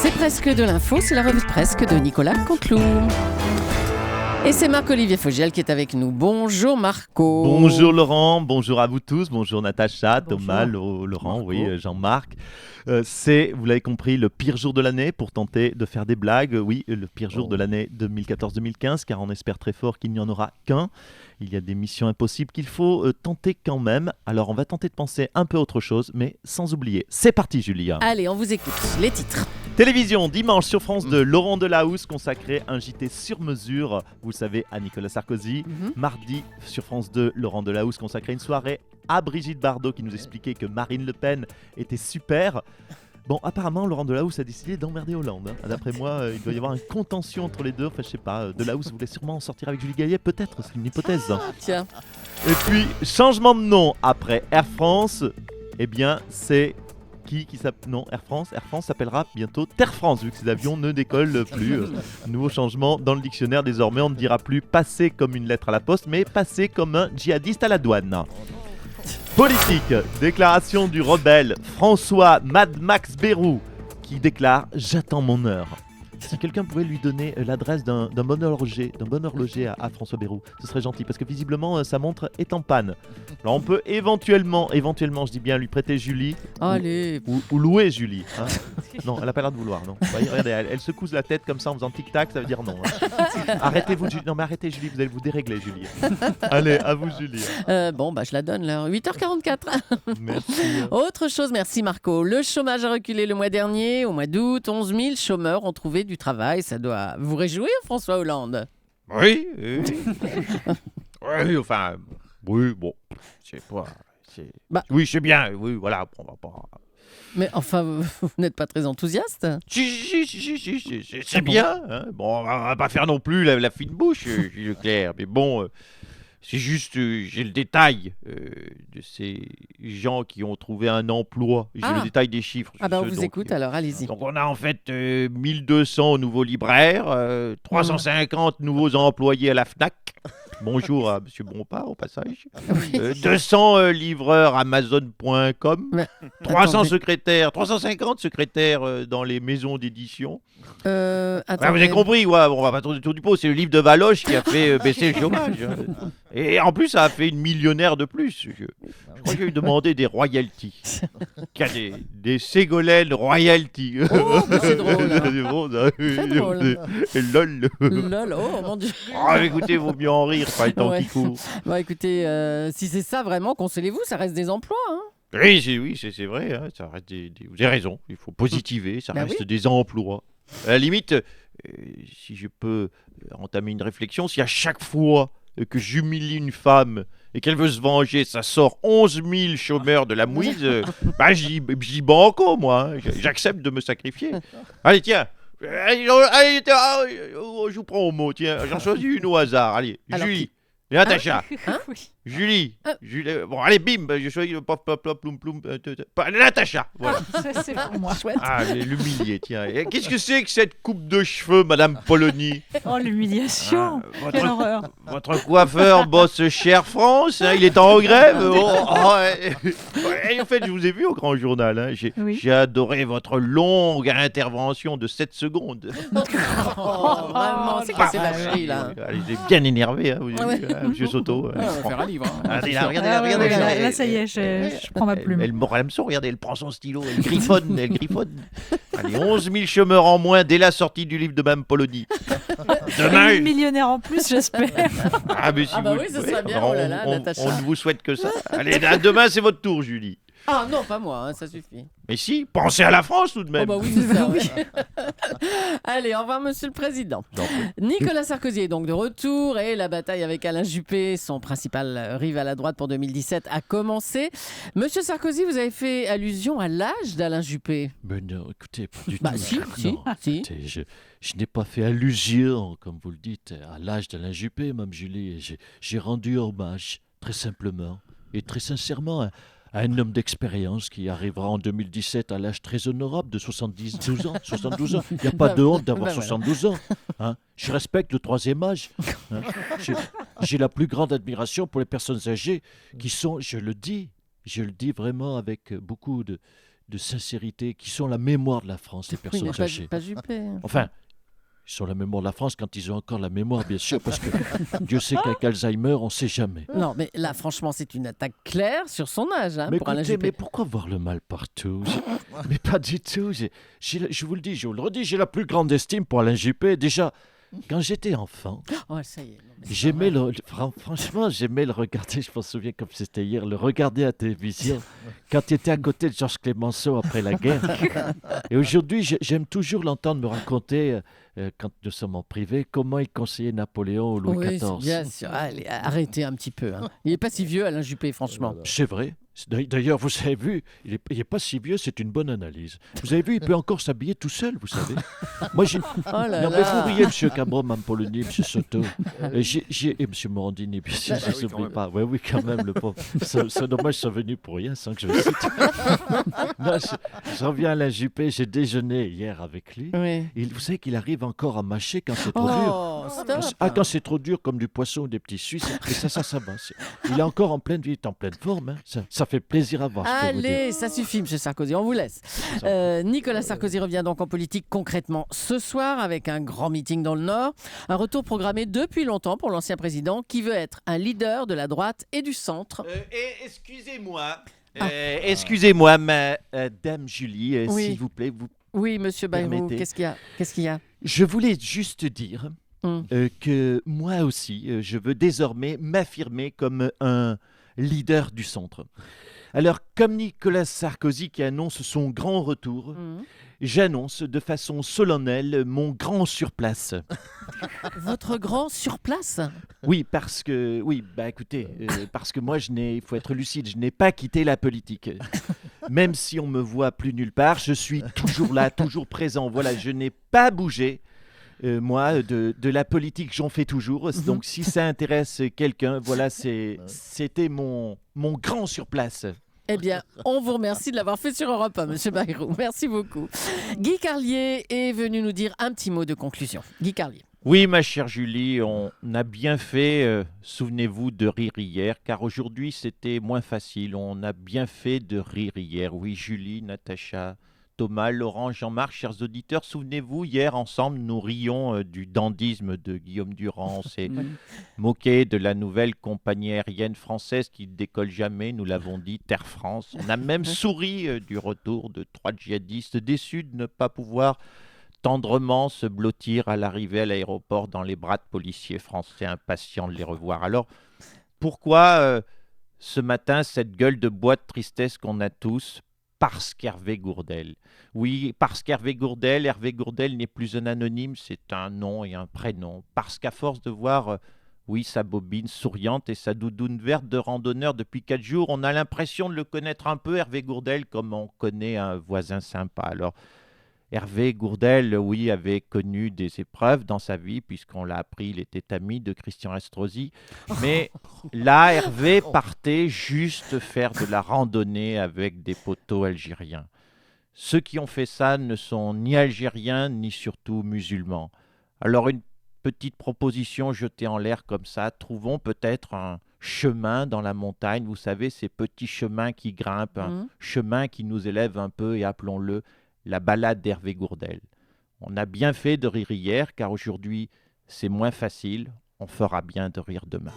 C'est presque de l'info, c'est la revue de presque de Nicolas Canteloup. Et c'est Marc-Olivier Fogiel qui est avec nous. Bonjour Marco. Bonjour Laurent, bonjour à vous tous, bonjour Natacha, Bonjour. Thomas, Laurent, Marco. oui, Jean-Marc. C'est, vous l'avez compris, le pire jour de l'année pour tenter de faire des blagues. Oui, le pire jour de l'année 2014-2015, car on espère très fort qu'il n'y en aura qu'un. Il y a des missions impossibles qu'il faut tenter quand même. Alors on va tenter de penser un peu autre chose, mais sans oublier. C'est parti Julia. Allez, on vous écoute. Les titres. Télévision, dimanche sur France 2, Laurent Delahousse consacré un JT sur mesure, vous le savez, à Nicolas Sarkozy. Mardi, sur France 2, Laurent Delahousse consacré une soirée à Brigitte Bardot qui nous expliquait que Marine Le Pen était super. Bon, apparemment, Laurent Delahousse a décidé d'emmerder Hollande. D'après moi, il doit y avoir un contentieux entre les deux. Enfin, je sais pas, Delahousse voulait sûrement en sortir avec Julie Gaillet, peut-être, c'est une hypothèse. Tiens. Et puis, changement de nom après Air France, eh bien, c'est... Qui s'appelle... Non, Air France s'appellera bientôt Terre France, vu que ces avions ne décollent plus. Nouveau changement dans le dictionnaire, désormais on ne dira plus passer comme une lettre à la poste, mais passer comme un djihadiste à la douane. Politique, déclaration du rebelle François Mad Max Bayrou, qui déclare « J'attends mon heure ». Si quelqu'un pouvait lui donner l'adresse d'un bon horloger à François Bayrou, ce serait gentil, parce que visiblement sa montre est en panne. Alors on peut éventuellement, je dis bien, lui prêter Julie, Allez. ou louer Julie. Hein. Non, elle n'a pas l'air de vouloir, non. Voyez, regardez, elle secoue la tête comme ça en faisant tic-tac, ça veut dire non. Hein. Arrêtez-vous, Julie. Non mais arrêtez Julie, vous allez vous dérégler Julie. Allez, à vous Julie. Bon, je la donne là. 8h44. Merci. Autre chose, merci Marco. Le chômage a reculé le mois dernier. Au mois d'août, 11 000 chômeurs ont trouvé du travail. Ça doit vous réjouir, François Hollande. Oui. Oui, enfin, oui, bon, c'est pas... Bah. Oui, c'est bien, oui, voilà, on va pas... Mais enfin, vous n'êtes pas très enthousiaste. Si, c'est bien, hein. Bon, on va pas faire non plus la fine bouche, Leclerc, mais bon... C'est juste, j'ai le détail de ces gens qui ont trouvé un emploi. J'ai le détail des chiffres. On vous écoute, alors allez-y. Donc on a en fait 1200 nouveaux libraires, 350 nouveaux employés à la FNAC. Bonjour à M. Bompard au passage. 200 livreurs Amazon.com. 350 secrétaires dans les maisons d'édition. Vous Vous avez compris, ouais, on va pas tourner autour du pot. C'est le livre de Valoche qui a fait baisser le chômage. Et en plus, ça a fait une millionnaire de plus. Je crois qu'il a demandé des royalties. Qu'il y a des Ségolène royalties. Oh, c'est drôle. Hein. C'est bon, ça. Très drôle. Et lol. Lol, oh mon Dieu. Oh, écoutez, vaut mieux en rire, pas le temps qui court. Bon, écoutez, si c'est ça vraiment, consolez-vous, ça reste des emplois. Hein. Oui, c'est vrai. Hein, ça reste vous avez raison. Il faut positiver. Ça reste oui. des emplois. À la limite, si je peux entamer une réflexion, si à chaque fois que j'humilie une femme et qu'elle veut se venger, ça sort 11 000 chômeurs de la mouise, j'y banco, moi. Hein. J'accepte de me sacrifier. Allez, tiens. Allez, je vous prends au mot. Tiens, j'en choisis une au hasard. Allez, Alors, Julie. Et Natacha. Oui. Julie. Bon, allez, bim. Je choisis le pop, pop, pop, ploum, ploum. Natacha. Voilà. Ça, c'est pour moi. Chouette. Ah, mais l'humilier, tiens. Et qu'est-ce que c'est que cette coupe de cheveux, Madame Polony? Oh, l'humiliation. Ah, Quelle horreur. votre coiffeur bosse chez Air France, hein, il est en grève. Et en fait, je vous ai vu au grand journal. Hein. J'ai adoré votre longue intervention de 7 secondes. Oh, vraiment, c'est quoi ces vacheries là? Allez, j'ai bien énervé, hein, vous avez vu, hein, Monsieur Soto. On va faire un livre. Hein. Regardez là, Ouais, là. là, ça y est, je prends ma plume. Elle mord l'hameçon, regardez, elle prend son stylo, elle griffonne. Allez, 11 000 chômeurs en moins dès la sortie du livre de Mme Polony. Demain, Une millionnaire en plus, j'espère. mais si oui, ce serait bien, oh là là, Natacha. on ne vous souhaite que ça. Allez, demain, c'est votre tour, Julie. Ah non, pas moi, hein, ça suffit. Mais si, pensez à la France tout de Oh même. bah oui, c'est ça. Ouais. Allez, au revoir, Monsieur le Président. Nicolas Sarkozy est donc de retour et la bataille avec Alain Juppé, son principal rival à droite pour 2017, a commencé. Monsieur Sarkozy, vous avez fait allusion à l'âge d'Alain Juppé. Mais non, écoutez, pas du Bah tout. si, Non, si. écoutez, je n'ai pas fait allusion, comme vous le dites, à l'âge d'Alain Juppé, Mme Julie. Et j'ai rendu hommage, très simplement et très sincèrement, à un homme d'expérience qui arrivera en 2017 à l'âge très honorable de 72 ans. 72 ans. Il n'y a pas de honte d'avoir 72 ans. Hein. Je respecte le troisième âge. Hein. J'ai la plus grande admiration pour les personnes âgées qui sont, je le dis vraiment avec beaucoup de sincérité, qui sont la mémoire de la France, les Oui, personnes mais âgées. pas Juppé. Enfin, ils sont la mémoire de la France quand ils ont encore la mémoire, bien sûr, parce que Dieu sait qu'avec Alzheimer, on ne sait jamais. Non, mais là, franchement, c'est une attaque claire sur son âge Mais pour Alain écoutez, Juppé. mais pourquoi voir le mal partout? Mais pas du tout. Je vous le dis, je vous le redis, j'ai la plus grande estime pour Alain Juppé. Déjà, quand j'étais enfant, Oh, ça y est. non, mais c'est j'aimais pas vrai. franchement, j'aimais le regarder, je m'en souviens comme c'était hier, le regarder à la télévision quand il était à côté de Georges Clemenceau après la guerre. Et aujourd'hui, j'aime toujours l'entendre me raconter, quand nous sommes en privé, comment il conseillait Napoléon au Louis Oui, XIV. bien sûr. Allez, arrêtez un petit peu. hein. Il n'est pas si vieux, Alain Juppé, franchement. C'est vrai. D'ailleurs, vous avez vu, il est pas si vieux, c'est une bonne analyse. Vous avez vu, il peut encore s'habiller tout seul, vous savez. Moi, j'ai... Oh là Non, mais là. vous riez, M. Cabron, Mme Polony, M. Soto. Et M. Morandini, bien sûr, je ne quand oublie même. pas. Oui, oui, quand même, le pauvre. C'est dommage, ils sont venus pour rien, sans que je le cite. Non, je reviens à Alain Juppé, j'ai déjeuné hier avec lui. Oui. Et vous savez qu'il arrive encore à mâcher quand c'est trop dur. Oh, stop. Quand c'est trop dur, comme du poisson ou des petits Suisses, et ça va. Il est encore en pleine vie, il est en pleine forme. Hein. Ça fait plaisir à voir. je peux vous dire. Allez, ça suffit, Monsieur Sarkozy, on vous laisse. Nicolas Sarkozy revient donc en politique concrètement ce soir avec un grand meeting dans le Nord. Un retour programmé depuis longtemps pour l'ancien président qui veut être un leader de la droite et du centre. Excusez-moi. Ah. Excusez-moi, Dame Julie, Oui. s'il vous plaît. Oui, Monsieur Bayrou, Permettez. qu'est-ce qu'il y a Je voulais juste dire Hum. que moi aussi, je veux désormais m'affirmer comme un leader du centre. Alors, comme Nicolas Sarkozy qui annonce son grand retour, Hum. j'annonce de façon solennelle mon grand surplace. Votre grand sur place. Oui, parce que, écoutez, parce que moi, il faut être lucide, je n'ai pas quitté la politique. Même si on me voit plus nulle part, je suis toujours là, toujours présent. Voilà, je n'ai pas bougé. Moi, de la politique, j'en fais toujours. Donc, si ça intéresse quelqu'un, voilà, c'était mon grand surplace. Eh bien, on vous remercie de l'avoir fait sur Europe 1, Monsieur Bayrou. Merci beaucoup. Guy Carlier est venu nous dire un petit mot de conclusion. Guy Carlier. Oui, ma chère Julie, on a bien fait, souvenez-vous, de rire hier, car aujourd'hui, c'était moins facile. On a bien fait de rire hier. Oui, Julie, Natacha, Thomas, Laurent, Jean-Marc, chers auditeurs, souvenez-vous, hier, ensemble, nous rions du dandysme de Guillaume Durand. On s'est moqué de la nouvelle compagnie aérienne française qui ne décolle jamais, nous l'avons dit, Air France. On a même souri du retour de 3 djihadistes déçus de ne pas pouvoir tendrement se blottir à l'arrivée à l'aéroport dans les bras de policiers français impatients de les revoir. Alors, pourquoi ce matin cette gueule de bois de tristesse qu'on a tous? Parce qu'Hervé Gourdel. Oui, parce qu'Hervé Gourdel n'est plus un anonyme, c'est un nom et un prénom. Parce qu'à force de voir, sa bobine souriante et sa doudoune verte de randonneur depuis 4 jours, on a l'impression de le connaître un peu, Hervé Gourdel, comme on connaît un voisin sympa. Alors, Hervé Gourdel, oui, avait connu des épreuves dans sa vie, puisqu'on l'a appris, il était ami de Christian Estrosi. Mais là, Hervé partait juste faire de la randonnée avec des poteaux algériens. Ceux qui ont fait ça ne sont ni algériens, ni surtout musulmans. Alors, une petite proposition jetée en l'air comme ça, trouvons peut-être un chemin dans la montagne, vous savez, ces petits chemins qui grimpent, un chemin qui nous élève un peu, et appelons-le la balade d'Hervé Gourdel. On a bien fait de rire hier, car aujourd'hui, c'est moins facile. On fera bien de rire demain.